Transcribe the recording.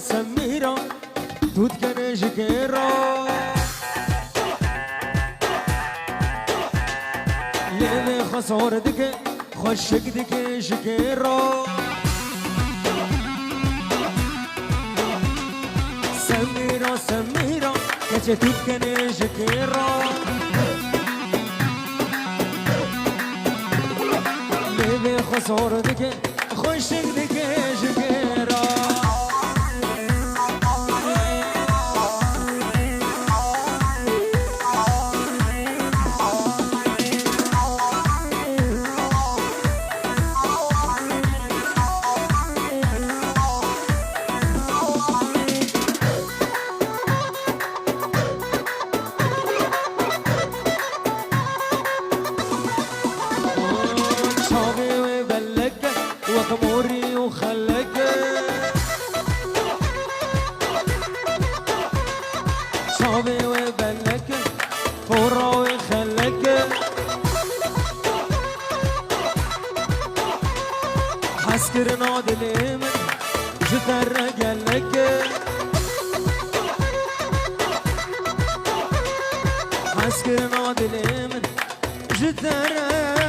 سميرة دود كان جكيرة ليلي خسور دك خشك دك جكيرة سميرة سميرة كتشا دود كان جكيرة ليلي خسور دك خشك دك جكيرة وكموري وخلك صابي وبلك فورا ويخلك حسكر نادي اليمن جتر قالك حسكر نادي اليمن جتر